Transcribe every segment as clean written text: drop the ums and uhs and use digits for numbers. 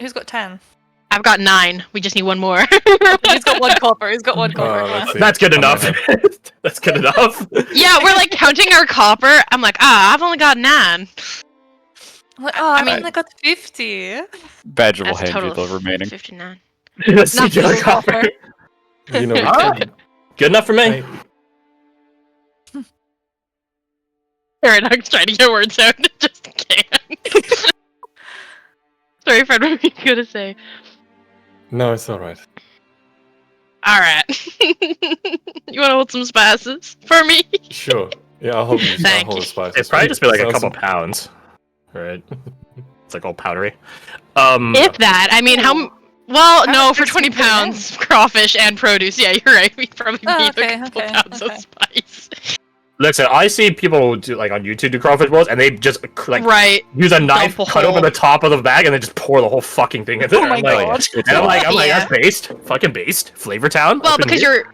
Who's got 10? I've got 9. We just need one more. He's got 1 copper. He's got 1 copper. let's see. That's good enough. That's good enough. Yeah, we're like counting our copper. I'm like, I've only got 9. Like, I mean, only got 50. Badger will That's a hand you total the of remaining. 59. That's Not good full copper. You know, Alright. Good enough for me. Paradox trying to get words out. Just can't. Sorry, Fred, what were you gonna say? No, it's alright. Alright. You wanna hold some spices for me? Sure. Yeah, I'll hold Thank the you. spices. It'd probably just be like a Sounds couple simple. pounds. Right? It's like all powdery. If that, I mean, well, no, for 20 pounds, crawfish and produce. Yeah, you're right. We probably need a couple pounds of spice. Listen, I see people do like on YouTube do crawfish balls, and they just like Right. use a knife, Dump a cut hole. open the top of the bag, and then just pour the whole fucking thing in there. Oh my I'm like, God. and I'm like, Yeah. that's based, fucking based, Flavor Town. Well, up in because here.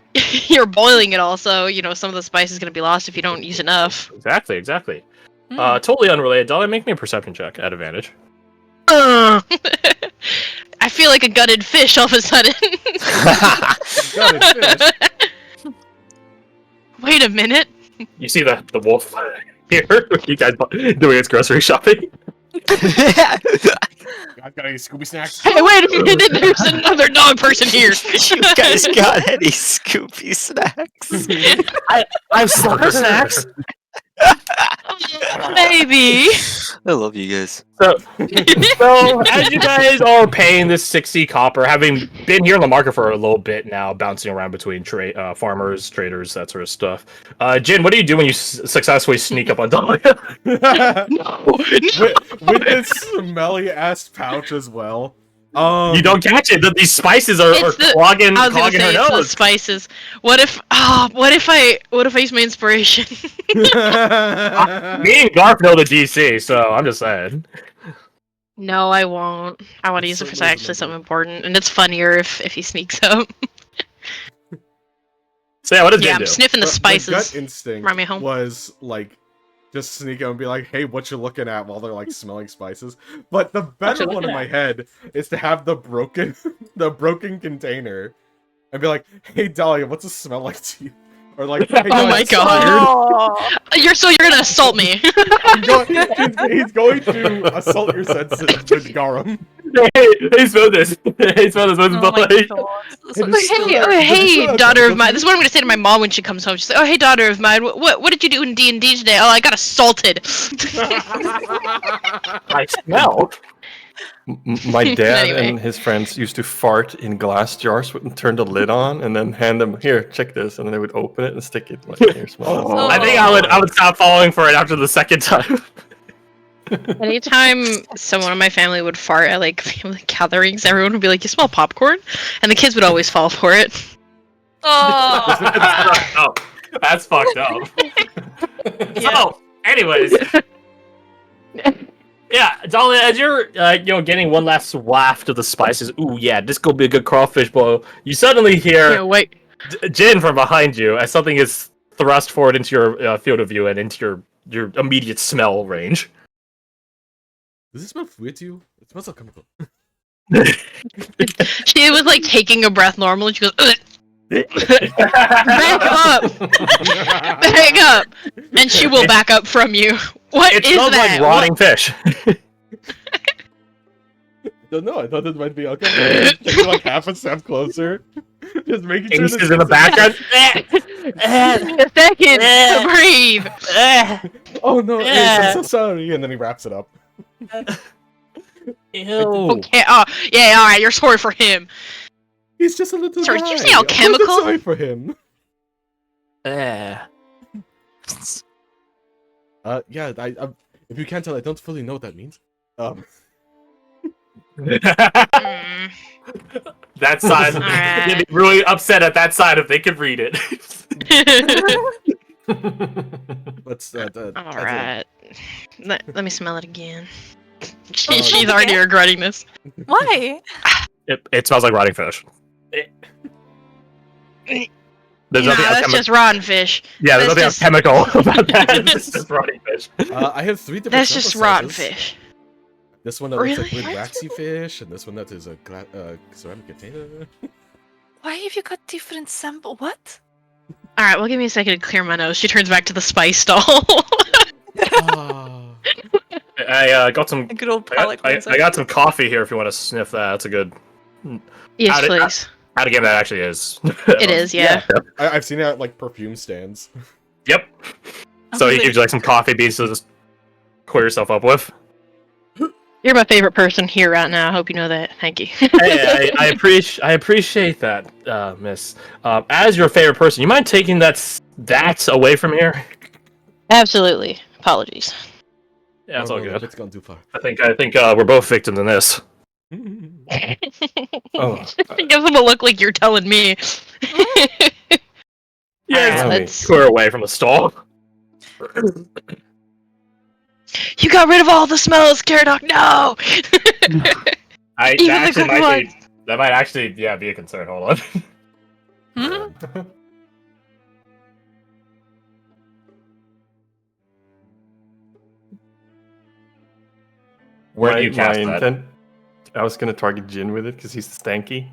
you're boiling it all, so you know some of the spice is gonna be lost if you don't use enough. Exactly. Totally unrelated. Dolly, make me a perception check at advantage. I feel like a gutted fish all of a sudden. Gutted fish. Wait a minute. You see the wolf here? You guys doing its grocery shopping? I've got any Scooby snacks. Hey, wait a minute. There's another dog person here. You guys got any Scoopy snacks? I have slaughter snacks. Maybe. I love you guys. So as you guys are paying this 60 copper, having been here in the market for a little bit now, bouncing around between farmers, traders, that sort of stuff. Jin, what do you do when you successfully sneak up on Dahlia? with this smelly ass pouch as well. You don't catch it. These spices are clogging, I was gonna clogging say her it's the nose. spices. What if I use my inspiration? Me and Garth know the DC, so I'm just saying. No, I won't. I want to use it for actually something important, and it's funnier if he sneaks up. So yeah, what does Jin Yeah, I'm do? sniffing the My spices. gut instinct Run me home. was like just sneak out and be like, "Hey, what you looking at?" while they're like smelling spices. But the better one in my head is to have the broken container and be like, "Hey, Dahlia, what's it smell like to you?" Or like, hey, Oh my it's God. tired." You're gonna assault me. He's going to assault your senses with Garum. Hey, smell this. Hey, smell this. What's Oh my like? God. Hey, daughter of mine. This is what I'm gonna say to my mom when she comes home. She's like, "Oh, hey, daughter of mine. What did you do in D&D today? Oh, I got assaulted." I smell. My dad Anyway. and his friends used to fart in glass jars and turn the lid on and then hand them, "Here, check this," and then they would open it and stick it like, "Here, smell this." I think I would stop falling for it after the second time. Anytime someone in my family would fart at like family gatherings, everyone would be like, "You smell popcorn," and the kids would always fall for it. Oh. That's fucked up. So, anyways. Yeah, Dahlia, as you're getting one last waft of the spices, ooh yeah, this gonna be a good crawfish boil. You suddenly hear Wait. Jin from behind you as something is thrust forward into your field of view and into your immediate smell range. Does it smell weird to you? It smells like chemical. She was like taking a breath normal, and she goes, "Ugh." Back up, back up, and she will back up from you. What It is smells that? like rotting fish. Don't know. I thought it might be okay. Taking like half a step closer, just making sure Ace this is in the background. Give me a second to breathe. Oh no, Ace, I'm so sorry. And then he wraps it up. Ew. Okay. Oh, yeah. All right. You're sorry for him. He's just a little Sorry, guy. did you say I'm alchemical? sorry for him. Eh. Yeah. I if you can't tell, I don't fully know what that means. Mm. That side. Alright. You'd be really upset at that side if they could read it. Let's. All right. Let me smell it again. Oh, She's already okay. regretting this. Why? It smells like rotting fish. There's Nah, nothing that's just rotten fish. yeah, there's that's nothing just- chemical about that. It's just rotting fish. I have 3 different. That's just sample rotten sizes. fish. This one that looks like Really? weird waxy fish, and this one that is a ceramic container. Why have you got different sample? What? All right, well, give me a second to clear my nose. She turns back to the spice stall. Ah. I got some. A good old I palate I got some coffee here if you want to sniff that. That's a good. Yes, How did- please. How to game that actually is. It is, yeah. I've seen it at like perfume stands. Yep. So he gives you like some coffee beans to just clear yourself up with. You're my favorite person here right now. I hope you know that. Thank you. Hey, I appreciate that, Miss. As your favorite person, you mind taking that away from here? Absolutely. Apologies. Yeah, it's all good. It's gone too far. I think we're both victims in this. Oh, It gives them a look like you're telling me. Yeah, Alright, let's... clear away from the stall. You got rid of all the smells, Caradoc. No. Even the good ones. That might actually, yeah, be a concern. Hold on. Hmm? Where do you cast that? intent, I was gonna target Jin with it because he's stanky.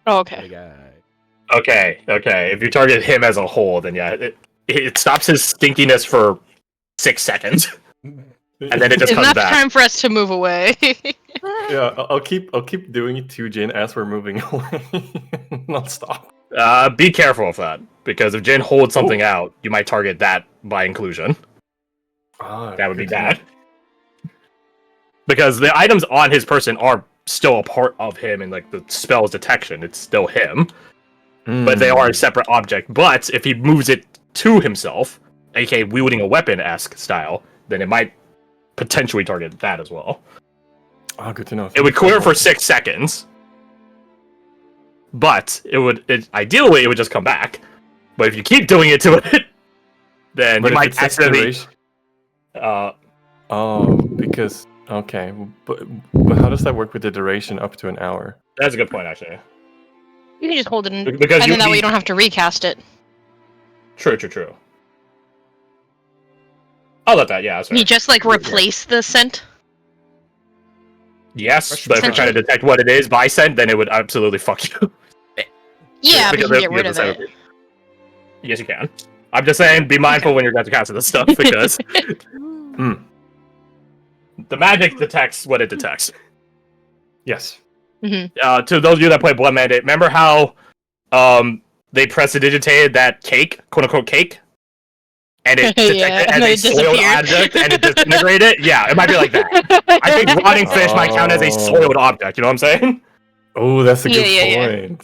Oh, Hey, okay. guy. Okay. If you target him as a whole, then yeah, it stops his stinkiness for 6 seconds, and then it just comes Enough back. time for us to move away. Yeah, I'll keep doing it to Jin as we're moving away. Not stop. Be careful of that, because if Jin holds something out, you might target that by inclusion. That would be bad. Because the items on his person are still a part of him in like the spell's detection. It's still him, but they are a separate object. But if he moves it to himself, aka wielding a weapon-esque style, then it might potentially target that as well. Oh, good to know. It would clear for 6 seconds, but ideally it would just come back. But if you keep doing it to it, then But you if might it says accidentally. duration- Oh, because okay, but how does that work with the duration up to an hour? That's a good point, actually. You can just hold it in, Because and then that way need- you don't have to recast it. True. I'll let that. Yeah, that's Can you right. just like replace the scent? Yes, but if you're trying to detect what it is by scent, then it would absolutely fuck you. Yeah, but you Because can get you rid have of to it. say- Yes, you can. I'm just saying, be mindful when you're going to cast this stuff, because the magic detects what it detects. Yes. To those of you that play Blood Mandate, remember how they prestidigitated that cake, quote unquote cake, and it Yeah, detected and as it a soiled disappeared. object and it disintegrated? Yeah, it might be like that. I think rotting fish might count as a soiled object. You know what I'm saying? Oh, that's a good Yeah. point.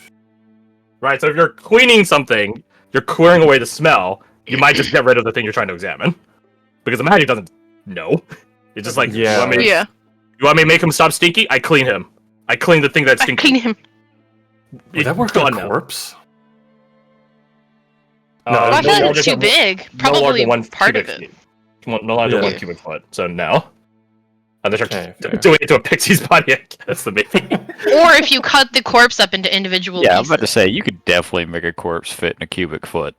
Right. So if you're cleaning something, you're clearing away the smell. You might just get rid of the thing you're trying to examine, because the magic doesn't know. It's just like, Yeah. Yeah, you want me to make him stop stinky? I clean him. I clean the thing that's I stinky. clean him. Would that work on a corpse? Well, I no feel like longer it's too than- big. no longer Probably one part of cubic it. feet. No longer Yeah. 1 cubic foot. So no. Unless you're Okay, fair. doing it to a pixie's body, I guess, maybe. Or if you cut the corpse up into individual Yeah, I'm pieces. about to say you could definitely make a corpse fit in a cubic foot.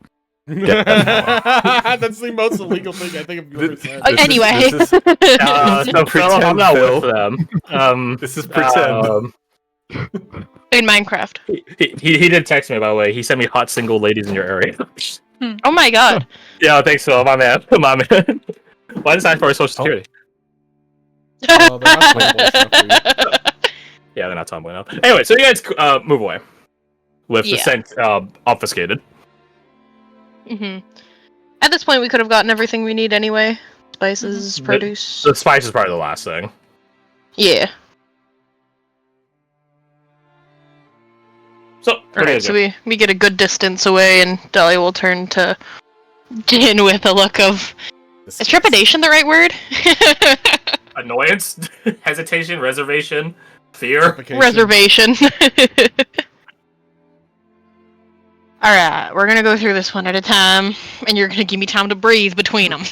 That's the most illegal thing I think I've ever said. Anyway. This is, So Phil, Pretend, I'm not Phil. with them. this is pretend. In Minecraft. He did text me, by the way. He sent me hot single ladies in your area. Oh my god. Yeah, thanks, Phil. My man. My man. Why does that for social security? Oh, they're not playable stuff for you. Yeah, they're not tumbling up. Anyway, so you guys move away with the Yeah. scent obfuscated. At this point, we could have gotten everything we need anyway. Spices, produce. The spice is probably the last thing. Yeah. So, what do you Alright, so do? we get a good distance away, and Dahlia will turn to Jin with a look of... Is trepidation the right word? Annoyance, hesitation, reservation, fear. Reservation. Alright, we're gonna go through this one at a time, and you're gonna give me time to breathe between them.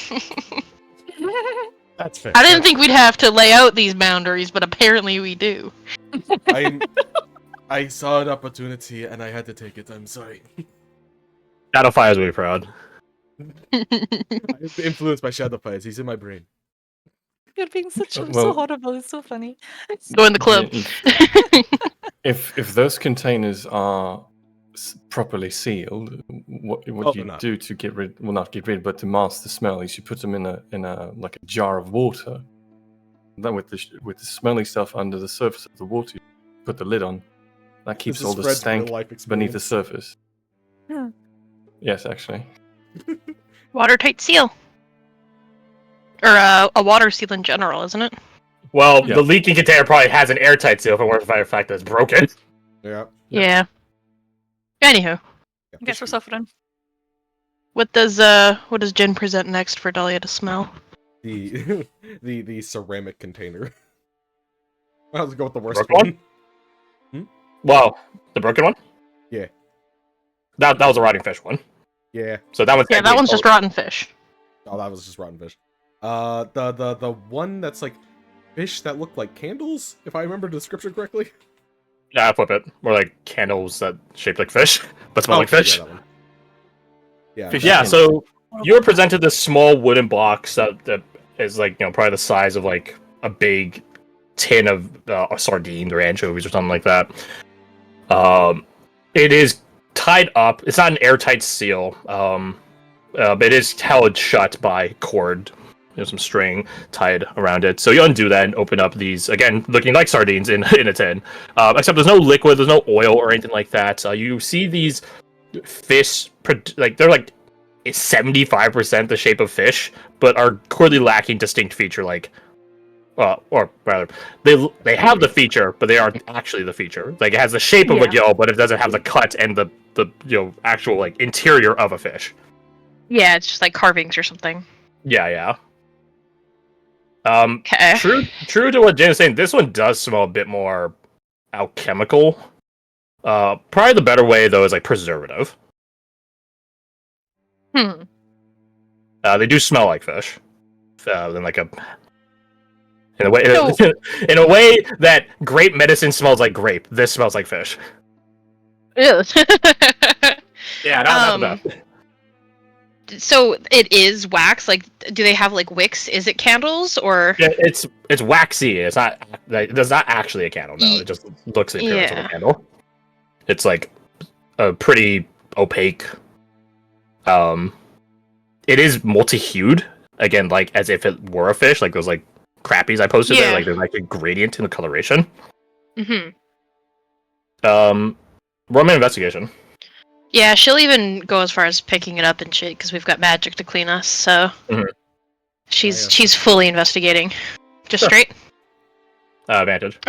That's fair. I didn't think we'd have to lay out these boundaries, but apparently we do. I saw an opportunity and I had to take it. I'm sorry. Shadowfire is really proud. I'm influenced by Shadowfires. He's in my brain. You're being so Well- horrible. It's so funny. Go in the club. If those containers are properly sealed, what they're you not. do to get rid, well, not get rid, but to mask the smell, is you put them in a like a jar of water. Then with the smelly stuff under the surface of the water, you put the lid on. That keeps This is all the Fred's stank real-life beneath the experience. surface. Yeah. Yes, actually. Watertight seal. Or a water seal in general, isn't it? Well, Yeah. the leaking container probably has an airtight seal if it weren't for the fact that it's broken. Yeah. Yeah. Anywho, I guess we're suffering. what does Jen present next for Dahlia to smell? The the ceramic container. I'll go with the worst Broken one. Well, the broken one? Yeah. That was a rotting fish one. Yeah. So that one's Yeah, that one's just rotten fish. Oh, that was just rotten fish. The one that's like fish that look like candles, if I remember the description correctly. Yeah, flip it. More like candles that shaped like fish, but smell like fish. Yeah, that one. Yeah. Fish Yeah, candles. so you were presented this small wooden box that is like, probably the size of like a big tin of sardines or anchovies or something like that. It is tied up. It's not an airtight seal. But it is held shut by cord. There's some string tied around it. So you undo that and open up these, again, looking like sardines in a tin. Except there's no liquid, there's no oil or anything like that. You see these fish, like they're like 75% the shape of fish, but are clearly lacking distinct feature, like, or rather, they have the feature, but they aren't actually the feature. Like, it has the shape of a gill, but it doesn't have the cut and the actual like interior of a fish. Yeah, it's just like carvings or something. Yeah. Okay. True to what Jen was saying, this one does smell a bit more alchemical. Probably the better way though is like preservative. Hmm. They do smell like fish. Then like in a way So- in a way that grape medicine smells like grape. This smells like fish. Ew. Yeah, not bad. So it is wax. Like, do they have like wicks? Is it candles or? Yeah, it's waxy. It's not. It's not actually a candle. No, it just looks the appearance of a Yeah. candle. It's like a pretty opaque. It is multi-hued again, like as if it were a fish. Like those like crappies I posted there. Yeah. Like there's like a gradient in the coloration. Mm-hmm. Roll me an investigation. Yeah, she'll even go as far as picking it up and shit because we've got magic to clean us. So Mhm. she's fully investigating. Just Sure. straight. Advantage.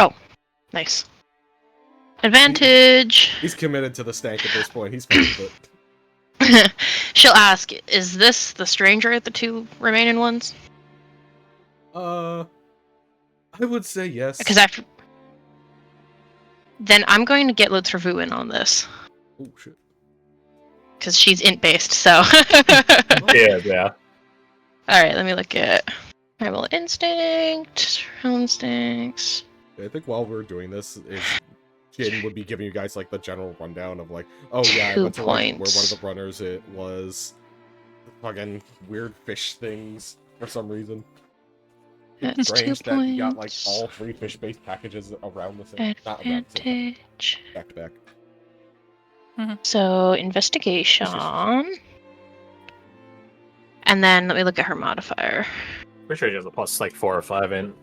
Nice. Advantage. He's committed to the stank at this point. He's fine with it. She'll ask, "Is this the stranger at the two remaining ones?" I would say yes. Because after, then I'm going to get Luthervu in on this Oh shit. because she's int based. So. Yeah. All right, let me look at primal instinct, instincts. I think while we're doing this, Jin would be giving you guys like the general rundown of like, oh yeah, I 2 went to like, where one of points. the runners it was fucking weird fish things for some reason. It's That's 2 strange that you got like points. all 3 fish-based packages around the same, not around the same time, Advantage. back to back. So investigation, and then let me look at her modifier. Pretty sure she has a plus like 4 or 5 in.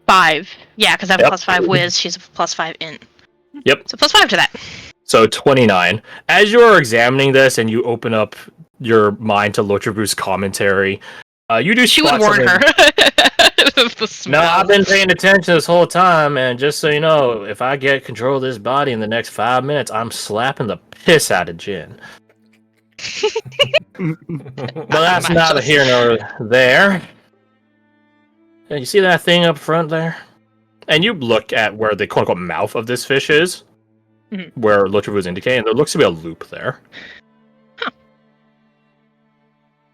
5. Yeah, because I have Yep. a +5 whiz. She's a +5 int. Yep. So +5 to that. So 29. As you are examining this and you open up your mind to Lotrebu's commentary, you do She would spot warn something- her. of the No, smell. I've been paying attention this whole time, and just so you know, if I get control of this body in the next 5 minutes, I'm slapping the piss out of Jin. But that's neither here nor there. And you see that thing up front there? And you look at where the quote-unquote mouth of this fish is, Mhm. where Lotrebu is indicating, there looks to be a loop there. Huh.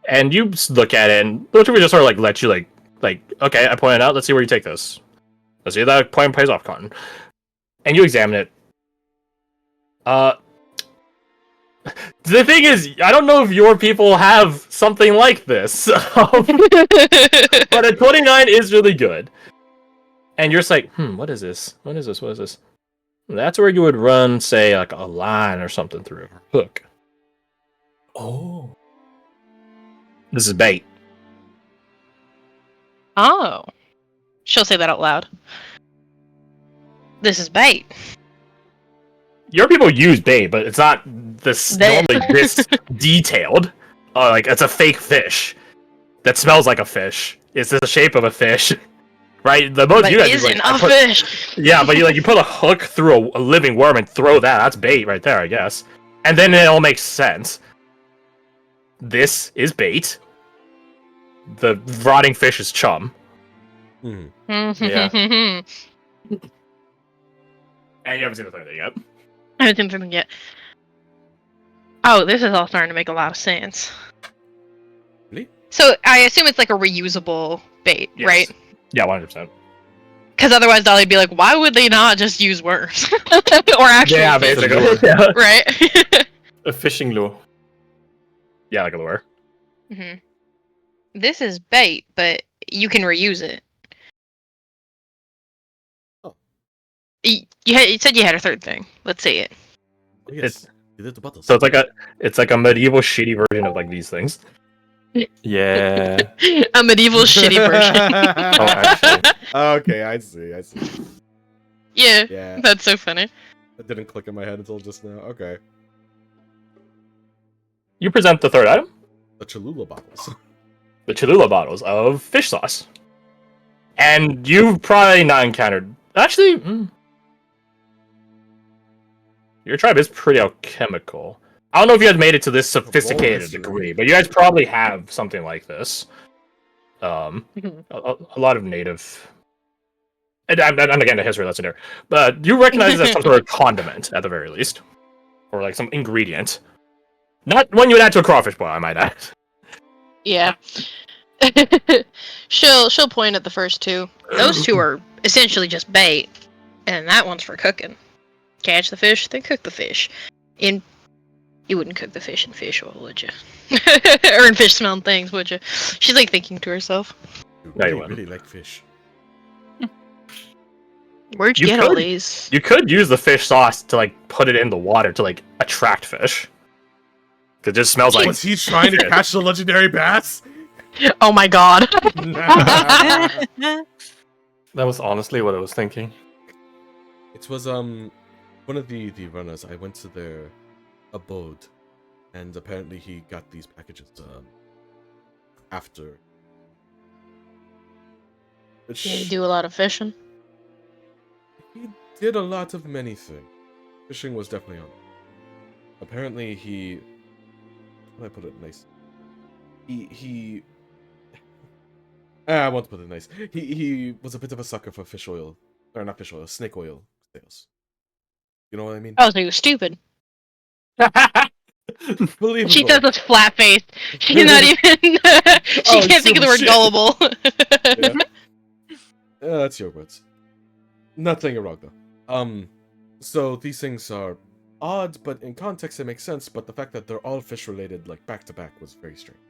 And you look at it, and Lotrebu just sort of like lets you like, okay, I pointed out, let's see where you take this. Let's see if that point pays off, Cotton. And you examine it. The thing is, I don't know if your people have something like this, but a 29 is really good. And you're just like, what is this? What is this? What is this? That's where you would run, say, like a line or something through. Hook. Oh. This is bait. Oh. She'll say that out loud. This is bait. Your people use bait, but it's not this normally this detailed. Like it's a fake fish that smells like a fish. It's the shape of a fish, right? The most But you guys do, isn't like, a fish. yeah, but you put a hook through a living worm and throw that. That's bait right there, I guess. And then it all makes sense. This is bait. The rotting fish is chum. Hmm. Yeah. And you haven't seen the third thing yet. I haven't seen something yet. Oh, this is all starting to make a lot of sense. Really? So I assume it's like a reusable bait, Yes. right? Yeah, 100%. Because otherwise, Dolly'd be like, "Why would they not just use worms or actual Yeah, fish?" basically. Yeah. Right? A fishing lure. Yeah, like a lure. hmm This is bait, but you can reuse it. Oh. You said you had a third thing. Let's see it. Oh, yes. You did the bottles. So it's like a medieval shitty version of like these things. Yeah. A medieval shitty version. Oh, actually. Okay, I see. Yeah, Yeah, that's so funny. that didn't click in my head until just now. Okay. You present the third item, The Cholula bottles. the Cholula bottles of fish sauce. And you've probably not encountered... Actually, your tribe is pretty alchemical. I don't know if you guys made it to this sophisticated degree, but you guys probably have something like this. A lot of native... And again, the history lesson here. But you recognize it as some sort of condiment, at the very least. Or like some ingredient. Not one you would add to a crawfish boil, I might add. Yeah. she'll point at the first two. Those two are essentially just bait, and that one's for cooking. Catch the fish, then cook the fish. You wouldn't cook the fish in fish oil, would you? Or in fish smelling things, would you? She's like thinking to herself. You No, you really, wouldn't. really like fish. Where'd you You get all could. these? You could use the fish sauce to like put it in the water to like attract fish. 'Cause it just smells like Was he trying to catch the legendary bass? Oh my god. That was honestly what I was thinking. It was one of the runners. I went to their abode, and apparently he got these packages after. Which Yeah, you do a lot of fishing. he did a lot of many things. Fishing was definitely on it. Apparently he. How do I put it nice? He. I won't put it nice. He was a bit of a sucker for fish oil, or not fish oil, snake oil sales. You know what I mean? Oh, so you're stupid. Believable. She does this flat face. She's not even. She Oh, can't think of the word shit. gullible. Yeah. That's your words. Not saying you're wrong though. So these things are odd, but in context it makes sense. But the fact that they're all fish related, like back to back, was very strange.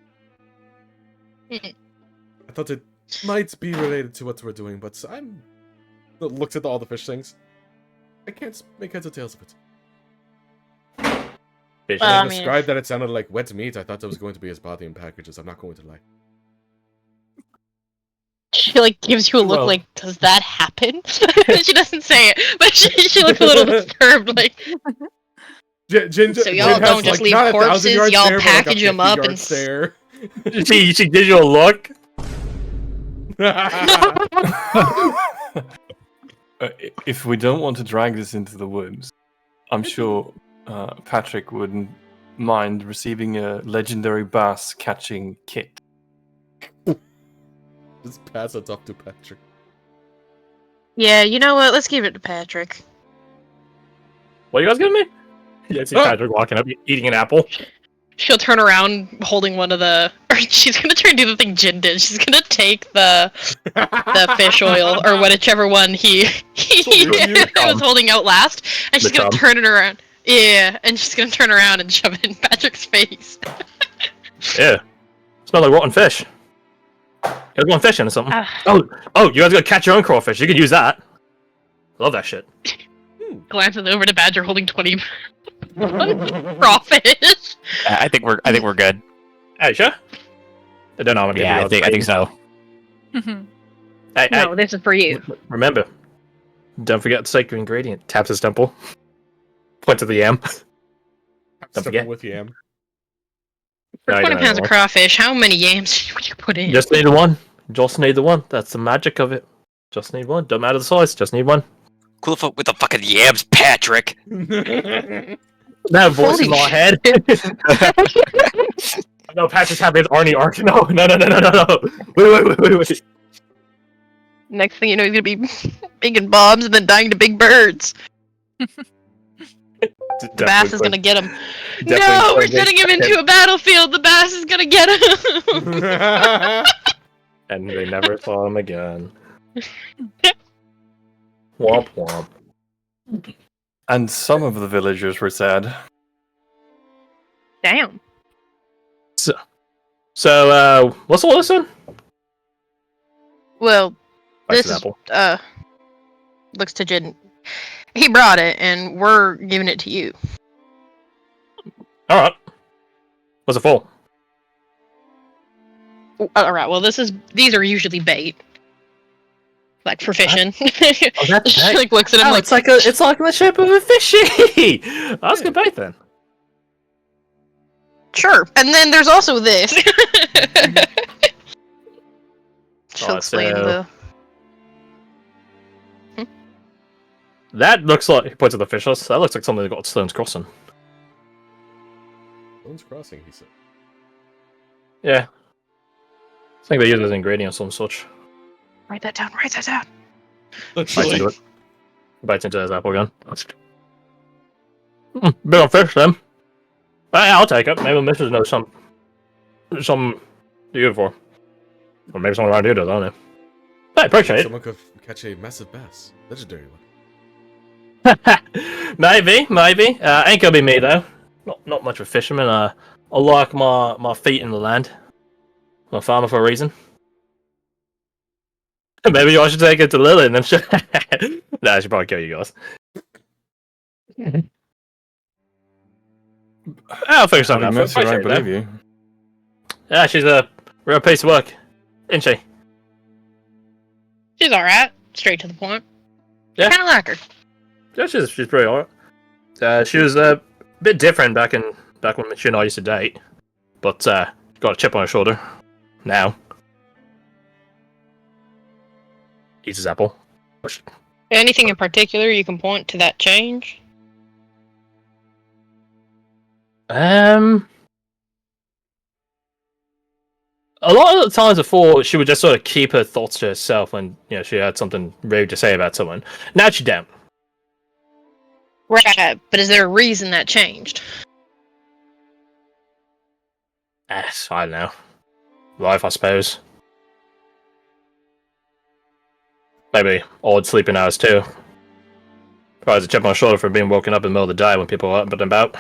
Mhm. I thought it might be related to what we're doing, but I'm looked at all the fish things. I can't make heads or tails of it. fish. When I I mean- described that it sounded like wet meat, I thought that was going to be his body in packages. I'm not going to lie. She like gives you a look Well- like, does that happen? She doesn't say it, but she looks a little disturbed. Like, Jin, So y'all Jin has, don't just leave not 1,000 corpses, yard y'all stare, but, like, a package 'em 50 up yard and stare. she gives you a look. If we don't want to drag this into the woods, I'm sure Patrick wouldn't mind receiving a legendary bass catching kit. Just pass it off to Patrick. yeah, you know what? Let's give it to Patrick. What are you guys giving me? Yeah, I see Oh. Patrick walking up, eating an apple. She'll turn around holding one of the. Or she's gonna try and do the thing Jin did. She's gonna take the fish oil or whichever one he you was holding out last, and she's The gonna chum. turn it around. Yeah, and she's gonna turn around and shove it in Patrick's face. Yeah. Smell like rotten fish. You guys want fishing or something? Ah. Oh, you guys gotta catch your own crawfish. You could use that. Love that shit. Glances over to Badger holding 20 crawfish. I think we're good. Hey, sure? I don't know how many Yeah, people I think so. Mhm. Hey, No, this is for you. remember, don't forget the sacred ingredient. Taps his temple. Point to the yam. Stuff forget. with yam. For No, you 20 don't pounds of anymore. crawfish, how many yams would you put in? Just need the one. Just need the one. That's the magic of it. Just need one. Don't matter the size. Just need one. Cool with the fucking yams, Patrick. That voice Holy in my shit. head. No, Patrick's having his Arnie arc. No. Wait. Next thing you know, he's gonna be making bombs and then dying to big birds. The bass is gonna get him. No, we're sending him into a battlefield. The bass is gonna get him. And they never saw him again. Womp womp. And some of the villagers were sad. Damn. So, what's all this in? Well, Back to this the is apple. looks to Jin. He brought it, and we're giving it to you. Alright. What's it for? All right. Well, these are usually bait, like for fishing. Oh, that's She bait. like looks at him like, it's like in the shape of a fishy. That's good bait then. sure. And then there's also this. She'll Alright, explain so- the. That looks like, he points at the fish house, that looks like something that got at Stone's Crossing. Stone's Crossing, he said. Yeah. I think they use it as an ingredient of some such. Write that down. Write that down. Bites into it. Bites into his apple again. Bit on fish then. I'll take it. Maybe the missus knows some to use it for. Or maybe someone around here does, I don't know. I appreciate it. Someone could catch a massive bass. Legendary one. Maybe. Ain't gonna be me though. Not much of a fisherman. I like my feet in the land. I'm a farmer for a reason. Maybe I should take it to Lily and then she... Nah, I should probably kill you guys. I'll figure something out. Mercy, I believe you. Yeah, she's a real piece of work, isn't she? She's all right. Straight to the point. Yeah. Kind of like her. Yeah, she's pretty alright. She was a bit different back when she and I used to date, but got a chip on her shoulder. Now, eats his apple. Anything in particular you can point to that change? A lot of the times before, she would just sort of keep her thoughts to herself when she had something rude to say about someone. Now she don't. Right, but is there a reason that changed? I don't know. Life, I suppose. Maybe odd sleeping hours too. Probably a chip on my shoulder for being woken up in the middle of the day when people are up and about.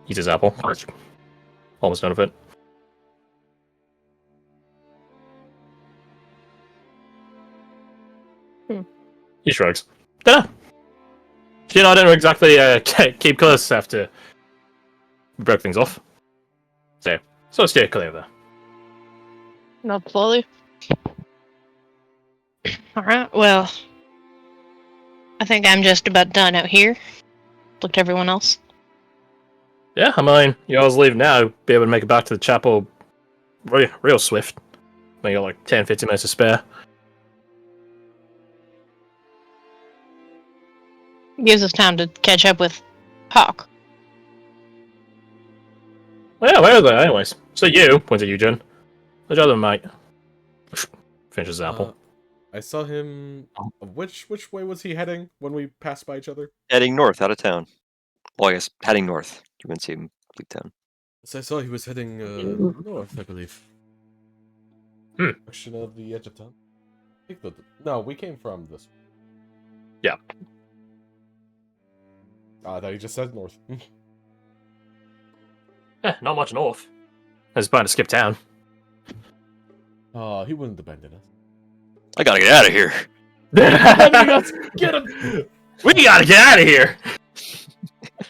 Eats his apple. Almost done with it. He shrugs. Dunno. She and I didn't exactly keep close after we broke things off. So steer clear of her. Not slowly. Alright, well. I think I'm just about done out here. Look to everyone else. Yeah, I mean, you always leave now, be able to make it back to the chapel real swift. We got like 10-15 minutes to spare. Gives us time to catch up with Hawk. Well, yeah, where are they anyways? So you, points at you, Jen. Where's your other mate? Finishes his apple. I saw him. Which way was he heading when we passed by each other? Heading north, out of town. Well, I guess heading north. You wouldn't see him leave town. So I saw he was heading north, I believe. Direction of the edge of town. No, we came from this. Yeah. I thought you just said north. Not much north. I was about to skip town. Oh, he wouldn't abandon us. I gotta get out of here. Get him! We gotta get out of here!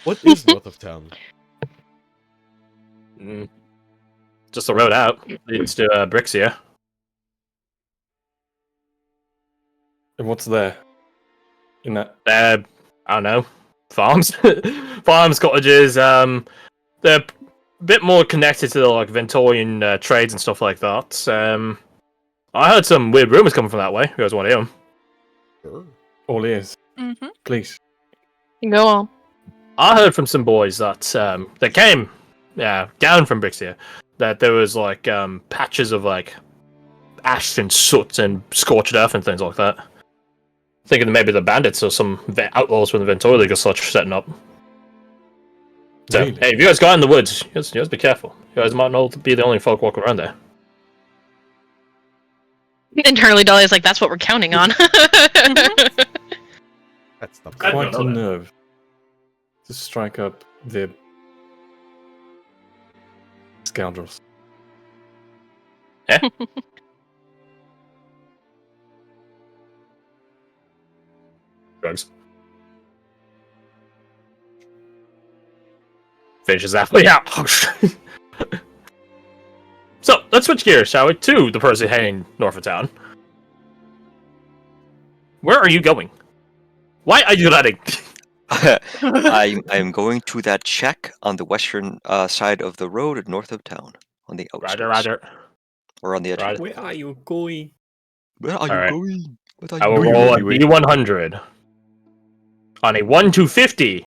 What is north of town? Just the road out. Leads to Brixia. And what's there? In that? I don't know. Farms? Farms, cottages, they're a bit more connected to the like Ventorian trades and stuff like that. I heard some weird rumors coming from that way. You guys want to hear them? Sure. All ears, Mm-hmm. please. Go on. I heard from some boys that that came down from Brixia that there was like patches of like ash and soot and scorched earth and things like that. Thinking maybe the bandits or some outlaws from the Ventura League or such setting up. So, Really? hey, if you guys go out in the woods, you guys be careful. You guys might not be the only folk walking around there. Internally, Dolly's like, that's what we're counting on. That's the I don't Quite know a that. nerve to strike up the scoundrels. Drugs. Finishes halfway out. So, let's switch gears, shall we, to the person heading north of town. Where are you going? Why are you letting? I am going to that check on the western side of the road, north of town, on the outskirts. Roger. Or on the edge. Roger. Where are you going? Where are you Alright. going? What are I you will doing? roll a D100 on a 1 to 50.